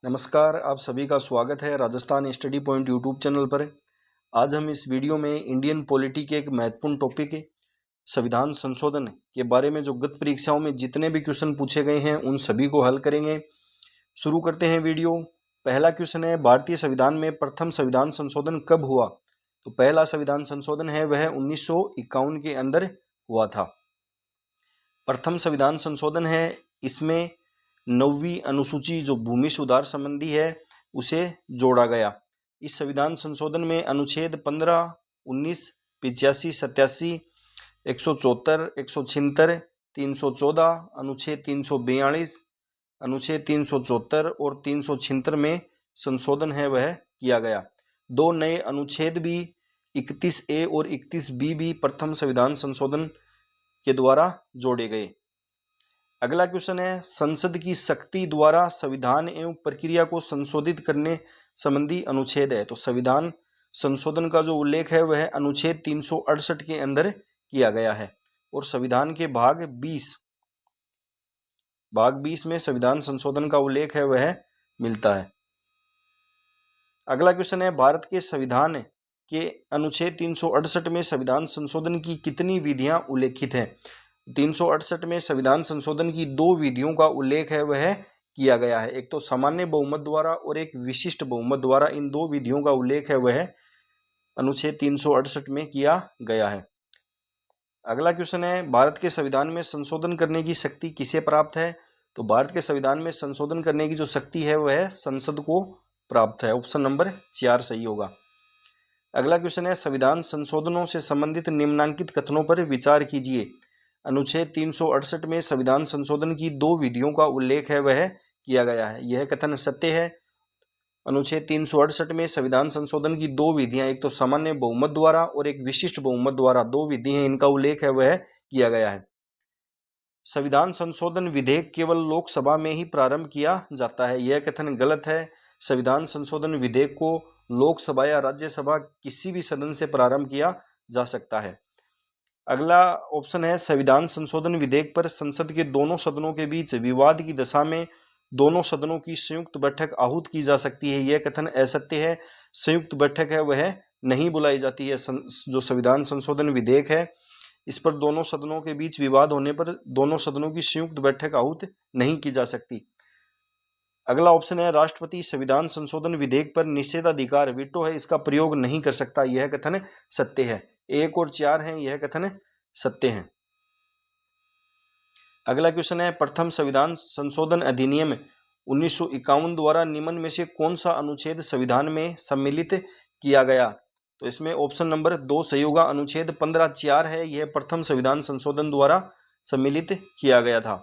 नमस्कार, आप सभी का स्वागत है Rajasthan study point YouTube channel पर। आज हम इस वीडियो में इंडियन पॉलिटी के एक महत्वपूर्ण टॉपिक संविधान संशोधन के बारे में जो गत परीक्षाओं में जितने भी क्वेश्चन पूछे गए हैं उन सभी को हल करेंगे। शुरू करते हैं वीडियो। पहला क्वेश्चन है, भारतीय संविधान में प्रथम संविधान संशोधन कब हुआ? तो पहला संविधान संशोधन है वह 1951 के अंदर हुआ था। प्रथम संविधान संशोधन है, इसमें 9वीं अनुसूची जो भूमि सुधार संबंधी है उसे जोड़ा गया। इस संविधान संशोधन में अनुच्छेद 15, 19, 85, 87, 174, 176, 314, अनुच्छेद 342, अनुच्छेद 374 और 376 में संशोधन है वह किया गया। दो नए अनुच्छेद भी 31A और 31B भी प्रथम संविधान संशोधन के द्वारा जोड़े गए। अगला क्वेश्चन है, संसद की शक्ति द्वारा संविधान एवं प्रक्रिया को संशोधित करने संबंधी अनुच्छेद है। तो संविधान संशोधन का जो उल्लेख है वह अनुच्छेद 368 के अंदर किया गया है और संविधान के भाग 20 में संविधान संशोधन का उल्लेख है वह मिलता है। अगला क्वेश्चन है, भारत के संविधान के अनुच्छेद 368 में संविधान संशोधन की कितनी विधियां उल्लेखित हैं? 368 में संविधान संशोधन की दो विधियों का उल्लेख है वह किया गया है, एक तो सामान्य बहुमत द्वारा और एक विशिष्ट बहुमत द्वारा। इन दो विधियों का उल्लेख है वह अनुच्छेद 368 में किया गया है। अगला क्वेश्चन है, भारत के संविधान में संशोधन करने की शक्ति किसे प्राप्त है? तो भारत के संविधान में संशोधन करने की जो शक्ति है वह संसद को प्राप्त है। ऑप्शन नंबर 4 सही होगा। अगला क्वेश्चन है, संविधान संशोधनों से संबंधित निम्नलिखित कथनों पर विचार कीजिए। अनुच्छेद 368 में संविधान संशोधन की दो विधियों का उल्लेख है वह किया गया है, यह कथन सत्य है। अनुच्छेद 368 में संविधान संशोधन की दो विधियां, एक तो सामान्य बहुमत द्वारा और एक विशिष्ट बहुमत द्वारा, दो विधि हैं, इनका उल्लेख है वह किया गया है। संविधान संशोधन विधेयक केवल लोकसभा में ही प्रारंभ किया जाता है, यह कथन गलत है। संविधान संशोधन विधेयक को लोकसभा या राज्यसभा किसी भी सदन से प्रारंभ किया जा सकता है। अगला ऑप्शन है, संविधान संशोधन विधेयक पर संसद के दोनों सदनों के बीच विवाद की दशा में दोनों सदनों की संयुक्त बैठक आहूत की जा सकती है, यह कथन असत्य है। संयुक्त बैठक है वह नहीं बुलाई जाती है। जो संविधान संशोधन विधेयक है इस पर दोनों सदनों के बीच विवाद होने पर दोनों सदनों की संयुक्त बैठक आहूत नहीं की जा सकती। अगला ऑप्शन है, राष्ट्रपति संविधान संशोधन विधेयक पर निषेधाधिकार वीटो है इसका प्रयोग नहीं कर सकता, यह कथन सत्य है। 1 और 4 हैं, यह कथन सत्य है। अगला क्वेश्चन है, प्रथम संविधान संशोधन अधिनियम 1951 द्वारा निम्न में से कौन सा अनुच्छेद संविधान में सम्मिलित किया गया? तो इसमें ऑप्शन नंबर 2 सही होगा। अनुच्छेद 15(4) है, यह प्रथम संविधान संशोधन द्वारा सम्मिलित किया गया था।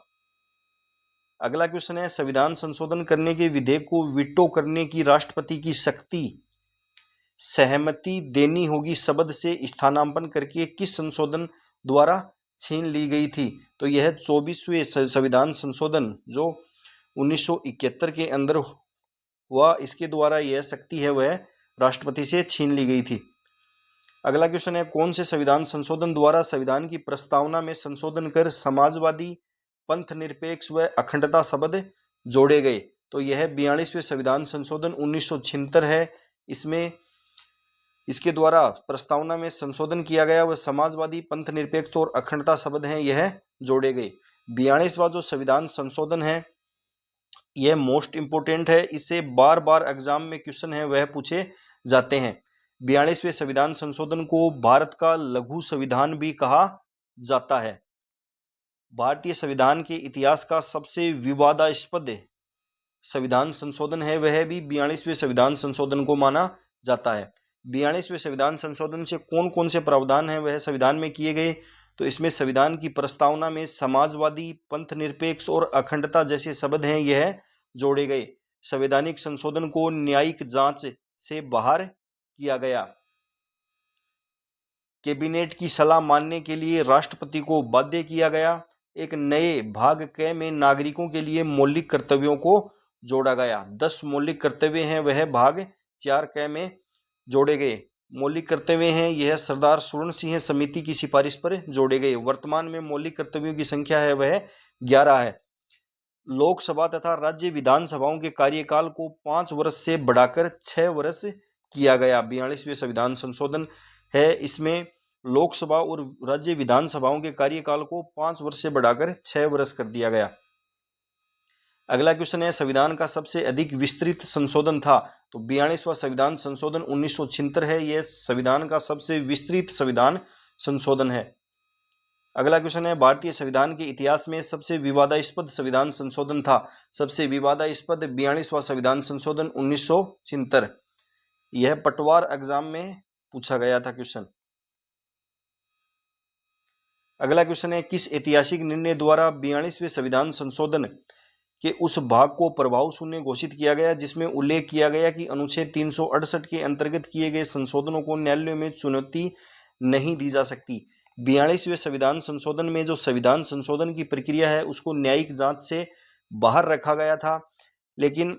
अगला क्वेश्चन है, संविधान संशोधन करने के विधेयक को वीटो करने की राष्ट्रपति की शक्ति सहमति देनी होगी शब्द से स्थानापन्न करके किस संशोधन द्वारा छीन ली गई थी? तो यह 24वें संविधान संशोधन जो 1971 के अंदर हुआ, इसके द्वारा यह शक्ति है वह राष्ट्रपति से छीन ली गई थी। अगला क्वेश्चन है, कौन से संविधान संशोधन द्वारा संविधान की प्रस्तावना में संशोधन कर समाजवादी, पंथ निरपेक्ष व अखंडता शब्द जोड़े गए? तो यह 42वें संविधान संशोधन 1976 है। इसके द्वारा प्रस्तावना में संशोधन किया गया वह समाजवादी, पंथ निरपेक्ष और अखंडता शब्द हैं, यह जोड़े गए। 42वां जो संविधान संशोधन है यह मोस्ट इंपोर्टेंट है, इससे बार बार एग्जाम में क्वेश्चन है वह पूछे जाते हैं। 42वें संविधान संशोधन को भारत का लघु संविधान भी कहा जाता है। भारतीय संविधान के इतिहास का सबसे विवादास्पद संविधान संशोधन है वह भी 42वें संविधान संशोधन को माना जाता है। 42वें संविधान संशोधन से कौन कौन से प्रावधान हैं वह संविधान में किए गए? तो इसमें संविधान की प्रस्तावना में समाजवादी, पंथ निरपेक्ष और अखंडता जैसे शब्द हैं, यह जोड़े गए। संवैधानिक संशोधन को न्यायिक जांच से बाहर किया गया। कैबिनेट की सलाह मानने के लिए राष्ट्रपति को बाध्य किया गया। एक नए भाग क में नागरिकों के लिए मौलिक कर्तव्यों को जोड़ा गया। 10 मौलिक कर्तव्य हैं वह भाग 4 क में जोड़े गए। मौलिक कर्तव्य हैं यह सरदार स्वर्ण सिंह समिति की सिफारिश पर जोड़े गए। वर्तमान में मौलिक कर्तव्यों की संख्या है वह 11 है। लोकसभा तथा राज्य विधानसभाओं के कार्यकाल को 5 वर्ष से बढ़ाकर 6 वर्ष किया गया। 42वें संविधान संशोधन है, इसमें लोकसभा और राज्य विधानसभाओं के कार्यकाल को 5 वर्ष से बढ़ाकर 6 वर्ष कर दिया गया। अगला क्वेश्चन है, संविधान का सबसे अधिक विस्तृत संशोधन था। तो 42वां संविधान संशोधन 1976 है, यह संविधान का सबसे विस्तृत संविधान संशोधन है। अगला क्वेश्चन है, भारतीय संविधान के इतिहास में सबसे विवादास्पद संविधान संशोधन था। सबसे विवादास्पद 42वां संविधान संशोधन 1976। यह पटवार एग्जाम में पूछा गया था क्वेश्चन। अगला क्वेश्चन है, किस ऐतिहासिक निर्णय द्वारा 42वें संविधान संशोधन के उस भाग को प्रभाव शून्य घोषित किया गया जिसमें उल्लेख किया गया कि अनुच्छेद 368 के अंतर्गत किए गए संशोधनों को न्यायालयों में चुनौती नहीं दी जा सकती। 42वें संविधान संशोधन में जो संविधान संशोधन की प्रक्रिया है उसको न्यायिक जांच से बाहर रखा गया था, लेकिन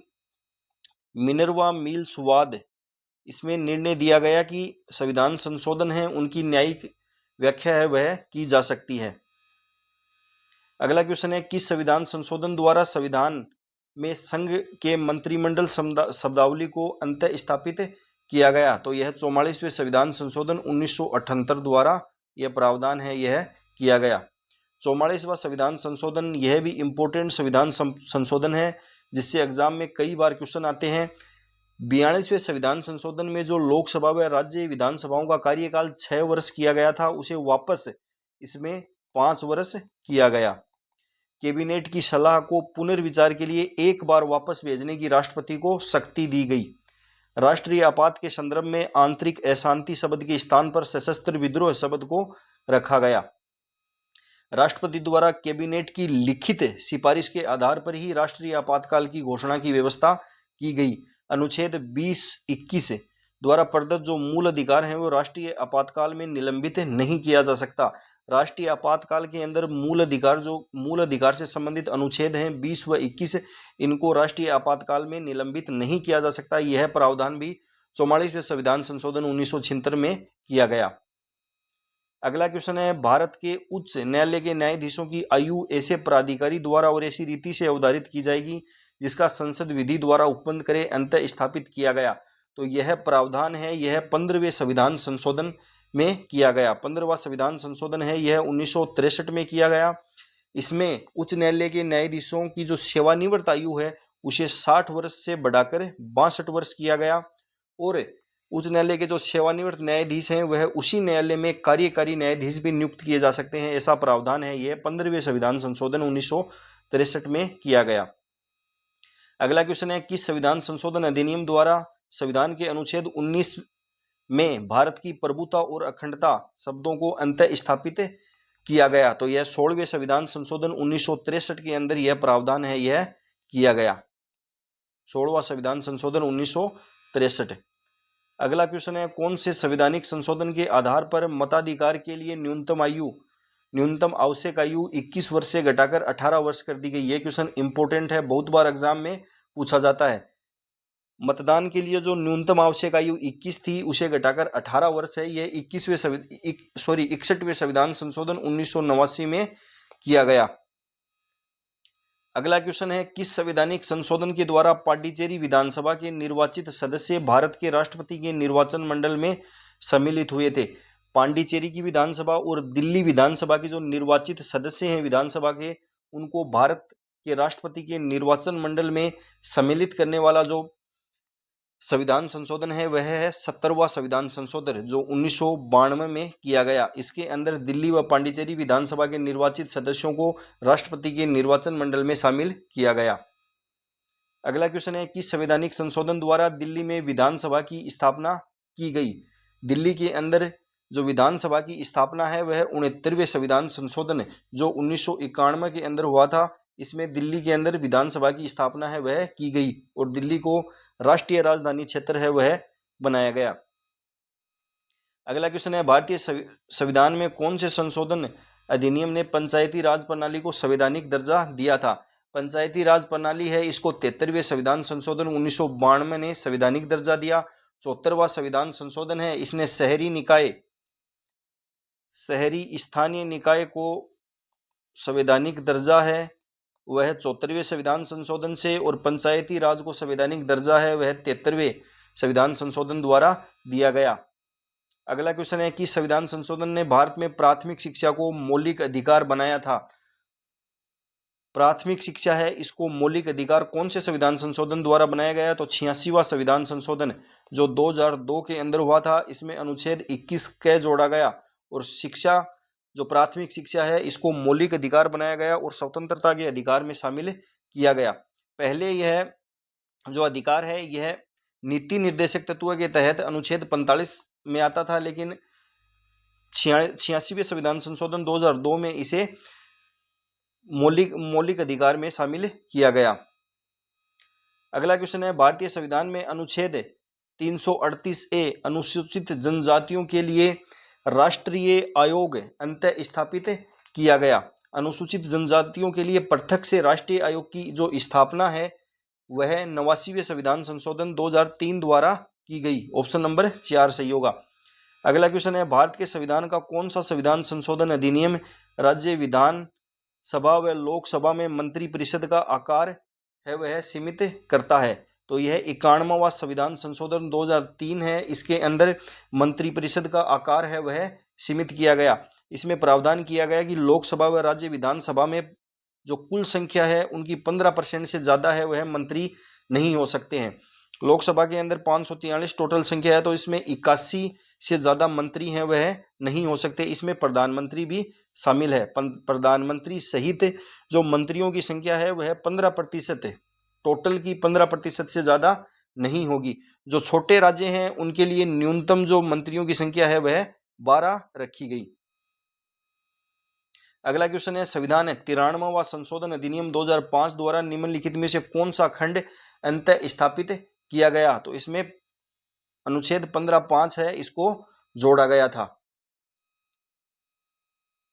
मिनर्वा मिल्स वाद इसमें निर्णय दिया गया कि संविधान संशोधन है उनकी न्यायिक व्याख्या है वह की जा सकती है। अगला क्वेश्चन है, किस संविधान संशोधन द्वारा संविधान में संघ के मंत्रिमंडल शब्दावली को अंतः स्थापित किया गया। तो यह 44वें संविधान संशोधन 1978 द्वारा यह प्रावधान है यह किया गया। 44वां संविधान संशोधन यह भी इम्पोर्टेंट संविधान संशोधन है जिससे एग्जाम में कई बार क्वेश्चन आते हैं। 42वें संविधान संशोधन में जो लोकसभा व राज्य विधानसभाओं का कार्यकाल 6 वर्ष किया गया था उसे वापस इसमें 5 वर्ष किया गया। कैबिनेट की सलाह को पुनर्विचार के लिए एक बार वापस भेजने की राष्ट्रपति को शक्ति दी गई। राष्ट्रीय आपात के संदर्भ में आंतरिक अशांति शब्द के स्थान पर सशस्त्र विद्रोह शब्द को रखा गया। राष्ट्रपति द्वारा कैबिनेट की लिखित सिफारिश के आधार पर ही राष्ट्रीय आपातकाल की घोषणा की व्यवस्था की गई। अनुच्छेद 20-21 द्वारा प्रदत्त जो मूल अधिकार हैं वो राष्ट्रीय आपातकाल में निलंबित नहीं किया जा सकता। राष्ट्रीय आपातकाल के अंदर मूल अधिकार से संबंधित अनुच्छेद हैं 20 व 21, इनको राष्ट्रीय आपातकाल में निलंबित नहीं किया जा सकता। यह प्रावधान भी 44वें संविधान संशोधन 1976 में किया गया। अगला क्वेश्चन है, भारत के उच्च न्यायालय के न्यायाधीशों की आयु ऐसे प्राधिकारी द्वारा और ऐसी रीति से अवधारित की जाएगी जिसका संसद विधि द्वारा उपबंध करे अंतः स्थापित किया गया। तो यह प्रावधान है यह 15वें संविधान संशोधन में किया गया। 15वां संविधान संशोधन है यह 1963 में किया गया। इसमें उच्च न्यायालय के न्यायाधीशों की जो सेवानिवृत्त आयु है उसे 60 वर्ष से बढ़ाकर 62 वर्ष किया गया और उच्च न्यायालय के जो सेवानिवृत्त न्यायाधीश हैं वह उसी न्यायालय में कार्यकारी न्यायाधीश भी नियुक्त किए जा सकते हैं। ऐसा प्रावधान है यह 15वें संविधान संशोधन 1963 में किया गया। अगला क्वेश्चन है, किस संविधान संशोधन अधिनियम द्वारा संविधान के अनुच्छेद 19 में भारत की प्रभुता और अखंडता शब्दों को अंतः स्थापित किया गया। तो यह 16वें संविधान संशोधन 1963 के अंदर यह प्रावधान है यह किया गया। 16वां संविधान संशोधन 1963। अगला क्वेश्चन है, कौन से संवैधानिक संशोधन के आधार पर मताधिकार के लिए न्यूनतम आवश्यक आयु 21 वर्ष से घटाकर 18 वर्ष कर दी गई। यह क्वेश्चन इंपॉर्टेंट है, बहुत बार एग्जाम में पूछा जाता है। मतदान के लिए जो न्यूनतम आवश्यक आयु 21 थी उसे घटाकर 18 वर्ष है। यह 61वें संविधान संशोधन 1989 में किया गया। अगला क्वेश्चन है, किस संवैधानिक संशोधन के द्वारा पांडिचेरी विधानसभा के निर्वाचित सदस्य भारत के राष्ट्रपति के निर्वाचन मंडल में सम्मिलित हुए थे। पांडिचेरी की विधानसभा और दिल्ली विधानसभा के जो निर्वाचित सदस्य हैं विधानसभा के, उनको भारत के राष्ट्रपति के निर्वाचन मंडल में सम्मिलित करने वाला जो संविधान संशोधन है वह है 70वां संविधान संशोधन जो 1992 में किया गया। इसके अंदर दिल्ली व पांडिचेरी विधानसभा के निर्वाचित सदस्यों को राष्ट्रपति के निर्वाचन मंडल में शामिल किया गया। अगला क्वेश्चन है, किस संवैधानिक संशोधन द्वारा दिल्ली में विधानसभा की स्थापना की गई। दिल्ली के अंदर जो विधानसभा की स्थापना है वह 69वें संविधान संशोधन जो 1991 के अंदर हुआ था। इसमें दिल्ली के अंदर विधानसभा की स्थापना है वह की गई और दिल्ली को राष्ट्रीय राजधानी क्षेत्र है वह बनाया गया। अगला क्वेश्चन है, भारतीय संविधान में कौन से संशोधन अधिनियम ने पंचायती राज प्रणाली को संवैधानिक दर्जा दिया था। पंचायती राज प्रणाली है इसको 73वें संविधान संशोधन 1992 ने संवैधानिक दर्जा दिया। 74वां संविधान संशोधन है इसने शहरी स्थानीय निकाय को संवैधानिक दर्जा है वह 74वें संविधान संशोधन से और पंचायती राज को संवैधानिक दर्जा है वह 73वें संविधान संशोधन द्वारा दिया गया। अगला क्वेश्चन है कि संविधान संशोधन ने भारत में प्राथमिक शिक्षा को मौलिक अधिकार बनाया था। प्राथमिक शिक्षा है, इसको मौलिक अधिकार कौन से संविधान संशोधन द्वारा बनाया गया? तो 86वां संविधान संशोधन जो 2002 के अंदर हुआ था। इसमें अनुच्छेद 21 क जोड़ा गया और शिक्षा जो प्राथमिक शिक्षा है इसको मौलिक अधिकार बनाया गया और स्वतंत्रता के अधिकार में शामिल किया गया। पहले यह जो अधिकार है यह नीति निर्देशक तत्व के तहत अनुच्छेद 45 में आता था, लेकिन 86वें संविधान संशोधन 2002 में इसे मौलिक अधिकार में शामिल किया गया। अगला क्वेश्चन है, भारतीय संविधान में अनुच्छेद 338A अनुसूचित जनजातियों के लिए राष्ट्रीय आयोग अंतः स्थापित किया गया। अनुसूचित जनजातियों के लिए पृथक से राष्ट्रीय आयोग की जो स्थापना है वह 89वें संविधान संशोधन 2003 द्वारा की गई। ऑप्शन नंबर 4 सही होगा। अगला क्वेश्चन है, भारत के संविधान का कौन सा संविधान संशोधन अधिनियम राज्य विधान सभा व लोकसभा में मंत्री परिषद का आकार है वह सीमित करता है? तो यह 91वां संविधान संशोधन 2003 है। इसके अंदर मंत्री परिषद का आकार है वह सीमित किया गया। इसमें प्रावधान किया गया कि लोकसभा व राज्य विधानसभा में जो कुल संख्या है उनकी 15% से ज्यादा है वह मंत्री नहीं हो सकते हैं। लोकसभा के अंदर 543 टोटल संख्या है, तो इसमें 81 से ज्यादा मंत्री हैं वह नहीं हो सकते। इसमें प्रधानमंत्री भी शामिल है। प्रधानमंत्री सहित जो मंत्रियों की संख्या है वह 15% है, टोटल की 15% से ज्यादा नहीं होगी। जो छोटे राज्य हैं उनके लिए न्यूनतम जो मंत्रियों की संख्या है वह 12 रखी गई। अगला क्वेश्चन है, संविधान 93वां संशोधन अधिनियम 2005 द्वारा निम्नलिखित में से कौन सा खंड अंतः स्थापित किया गया? तो इसमें अनुच्छेद 15(5) है, इसको जोड़ा गया था।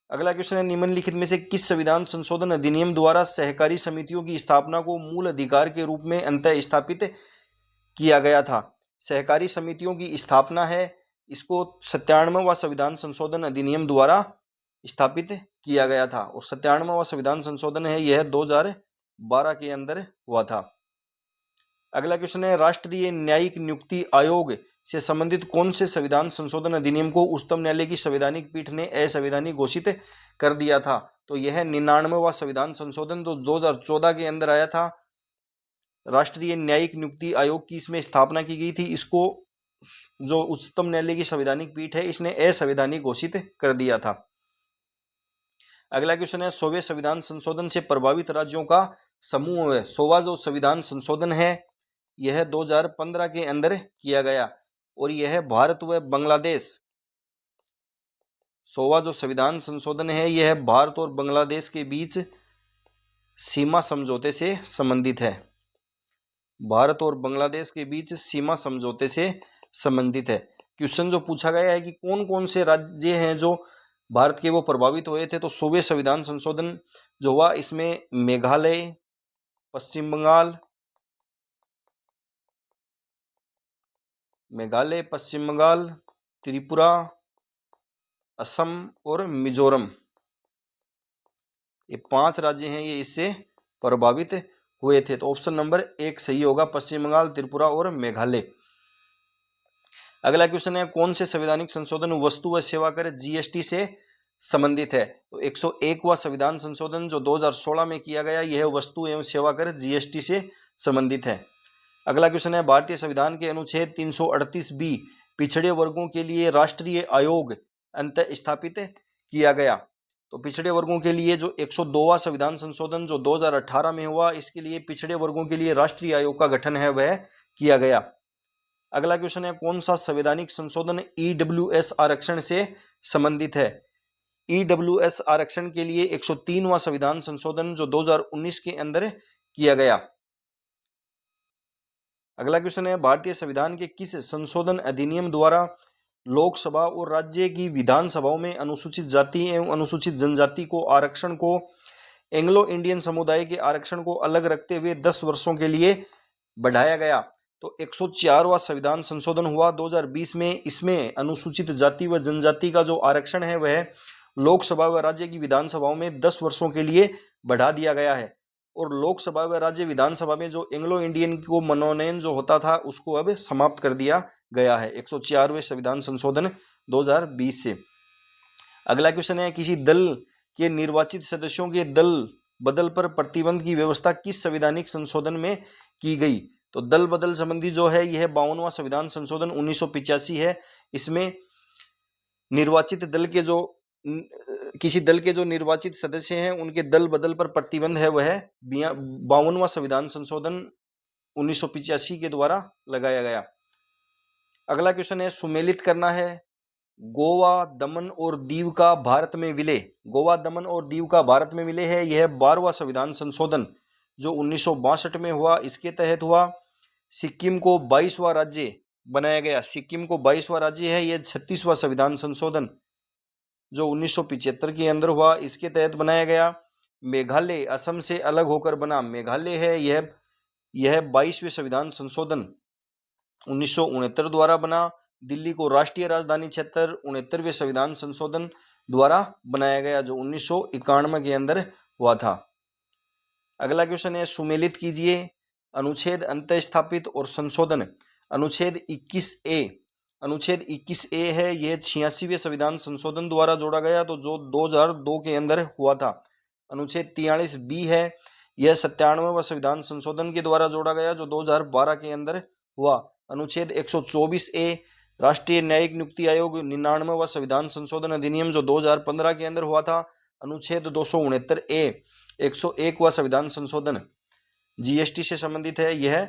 अगला क्वेश्चन है, निम्नलिखित में से किस संविधान संशोधन अधिनियम द्वारा सहकारी समितियों की स्थापना को मूल अधिकार के रूप में अंतः स्थापित किया गया था? सहकारी समितियों की स्थापना है इसको 97वां संविधान संशोधन अधिनियम द्वारा स्थापित किया गया था और 97वां संविधान संशोधन है यह 2012 के अंदर हुआ था। अगला क्वेश्चन है, राष्ट्रीय न्यायिक नियुक्ति आयोग से संबंधित कौन से संविधान संशोधन अधिनियम को उच्चतम न्यायालय की संवैधानिक पीठ ने असंवैधानिक घोषित कर दिया था? तो यह 99वां संविधान संशोधन जो 2014 के अंदर आया था। राष्ट्रीय न्यायिक नियुक्ति आयोग की इसमें स्थापना की गई थी। इसको जो उच्चतम न्यायालय की संवैधानिक पीठ है इसने असंवैधानिक घोषित कर दिया था। अगला क्वेश्चन है, 100वें संविधान संशोधन से प्रभावित राज्यों का समूह है। 100वां जो संविधान संशोधन है यह 2015 के अंदर किया गया और यह भारत व बांग्लादेश। 100वां जो संविधान संशोधन है यह भारत और बांग्लादेश के बीच सीमा समझौते से संबंधित है। भारत और बांग्लादेश के बीच सीमा समझौते से संबंधित है। क्वेश्चन जो पूछा गया है कि कौन कौन से राज्य हैं जो भारत के वो प्रभावित हुए थे, तो 100वें संविधान संशोधन जो हुआ इसमें मेघालय, पश्चिम बंगाल, त्रिपुरा, असम और मिजोरम, ये 5 राज्य हैं ये इससे प्रभावित हुए थे। तो ऑप्शन नंबर 1 सही होगा, पश्चिम बंगाल, त्रिपुरा और मेघालय। अगला क्वेश्चन है, कौन से संवैधानिक संशोधन वस्तु व सेवा कर जीएसटी से संबंधित है? तो 101वां संविधान संशोधन जो 2016 में किया गया यह वस्तु एवं सेवा कर जीएसटी से संबंधित है। अगला क्वेश्चन है, भारतीय संविधान के अनुच्छेद 338B पिछड़े वर्गों के लिए राष्ट्रीय आयोग अंतः स्थापित किया गया। तो पिछड़े वर्गों के लिए जो 102वां संविधान संशोधन जो 2018 में हुआ इसके लिए पिछड़े वर्गों के लिए राष्ट्रीय आयोग का गठन है वह किया गया। अगला क्वेश्चन है, कौन सा संवैधानिक संशोधन ईडब्ल्यूएस आरक्षण से संबंधित है? ईडब्ल्यूएस आरक्षण के लिए 103वां संविधान संशोधन जो 2019 के अंदर किया गया। अगला क्वेश्चन है, भारतीय संविधान के किस संशोधन अधिनियम द्वारा लोकसभा और राज्य की विधानसभाओं में अनुसूचित जाति एवं अनुसूचित जनजाति को आरक्षण को एंग्लो इंडियन समुदाय के आरक्षण को अलग रखते हुए 10 वर्षों के लिए बढ़ाया गया? तो 104वां संविधान संशोधन हुआ 2020 में। इसमें अनुसूचित जाति व जनजाति का जो आरक्षण है वह लोकसभा व राज्य की विधानसभाओं में 10 वर्षों के लिए बढ़ा दिया गया है। और लोकसभा व राज्य विधानसभा में जो एंग्लो इंडियन को मनोनयन जो होता था उसको अब समाप्त कर दिया गया है 104वें संविधान संशोधन 2020 से। अगला क्वेश्चन है, किसी दल के निर्वाचित सदस्यों के दल बदल पर प्रतिबंध की व्यवस्था किस संवैधानिक संशोधन में की गई? तो दल बदल संबंधी जो है यह 52वां संविधान संशोधन 1985 है। इसमें निर्वाचित दल के जो किसी दल के जो निर्वाचित सदस्य हैं उनके दल बदल पर प्रतिबंध है वह 52वां संविधान संशोधन 1985 के द्वारा लगाया गया। अगला क्वेश्चन है, सुमेलित करना है गोवा, दमन और दीव का भारत में विलय। गोवा, दमन और दीव का भारत में विलय है यह 12वां संविधान संशोधन जो 1962 में हुआ, इसके तहत हुआ। सिक्किम को 22वां राज्य बनाया गया, सिक्किम को 22वां राज्य है, यह 36वां संविधान संशोधन जो 1975 के अंदर हुआ, इसके तहत बनाया गया। मेघालय असम से अलग होकर बना मेघालय है, यह 22वें संविधान संशोधन 1969 द्वारा बना। दिल्ली को राष्ट्रीय राजधानी क्षेत्र 69वें संविधान संशोधन द्वारा बनाया गया जो 1991 के अंदर हुआ था। अगला क्वेश्चन है, सुमेलित कीजिए अनुच्छेद अंतःस्थापित और संशोधन। अनुच्छेद 21A, अनुच्छेद 21A है, यह 86वें संविधान संशोधन द्वारा जोड़ा गया तो जो 2002 के अंदर हुआ था। अनुच्छेद 43B है, यह 97वां संविधान संशोधन के द्वारा जोड़ा गया जो 2012 के अंदर हुआ। अनुच्छेद 124A, राष्ट्रीय न्यायिक नियुक्ति आयोग 99वां संविधान संशोधन अधिनियम जो 2015 के अंदर हुआ था। अनुच्छेद 269A, 101वां संविधान संशोधन जीएसटी से संबंधित है, यह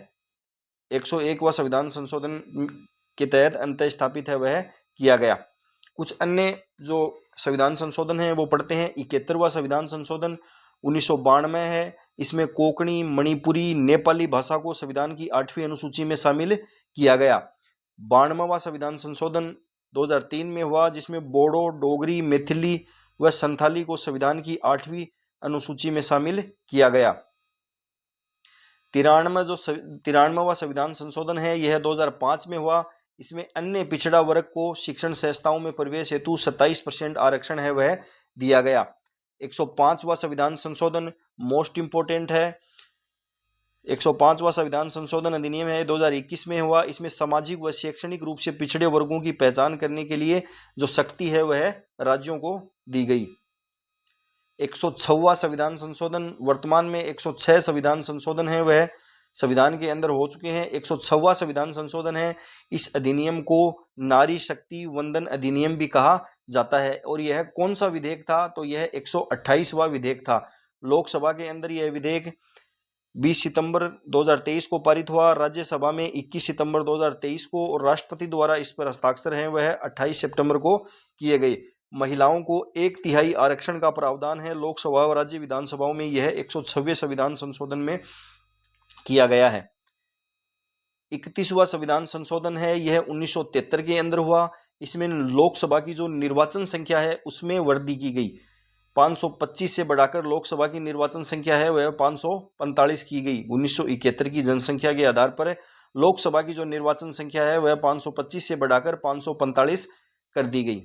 101वां संविधान संशोधन के तहत अंतःस्थापित है वह किया गया। कुछ अन्य जो संविधान संशोधन है वो पढ़ते हैं। 71वां संविधान संशोधन 1992 है, इसमें कोंकणी, मणिपुरी, नेपाली भाषा को संविधान की 8वीं अनुसूची में शामिल किया गया। 92वां संविधान संशोधन 2003 में हुआ जिसमें बोडो, डोगरी, मैथिली व संथाली को संविधान की 8वीं अनुसूची में शामिल किया गया। 93वां संविधान संशोधन है, यह 2005 में हुआ। इसमें अन्य पिछड़ा वर्ग को शिक्षण संस्थाओं में प्रवेश हेतु 27% आरक्षण है वह दिया गया। 105वां संविधान संशोधन मोस्ट इंपोर्टेंट है, 105वां संविधान संशोधन अधिनियम है, 2021 में हुआ। इसमें सामाजिक व शैक्षणिक रूप से पिछड़े वर्गों की पहचान करने के लिए जो शक्ति है वह राज्यों को दी गई। 106वां संविधान संशोधन, वर्तमान में 106 संविधान संशोधन है वह संविधान के अंदर हो चुके हैं। 106वां संविधान संशोधन है, इस अधिनियम को नारी शक्ति वंदन अधिनियम भी कहा जाता है। और यह कौन सा विधेयक था? तो यह 128वां विधेयक था। लोकसभा के अंदर यह विधेयक 20 सितंबर 2023 को पारित हुआ, राज्यसभा में 21 सितंबर 2023 को, और राष्ट्रपति द्वारा इस पर हस्ताक्षर हैं वह 28 सितंबर को किए गए। महिलाओं को 1/3 आरक्षण का प्रावधान है लोकसभा और राज्य विधानसभाओं में, यह 106वें संविधान संशोधन में किया गया है। 31वां संविधान संशोधन है, यह 1973 के अंदर हुआ। इसमें लोकसभा की जो निर्वाचन संख्या है उसमें वृद्धि की गई, 525 से बढ़ाकर लोकसभा की निर्वाचन संख्या है वह 545 की गई। 1971 की जनसंख्या के आधार पर लोकसभा की जो निर्वाचन संख्या है वह 525 से बढ़ाकर 545 कर दी गई।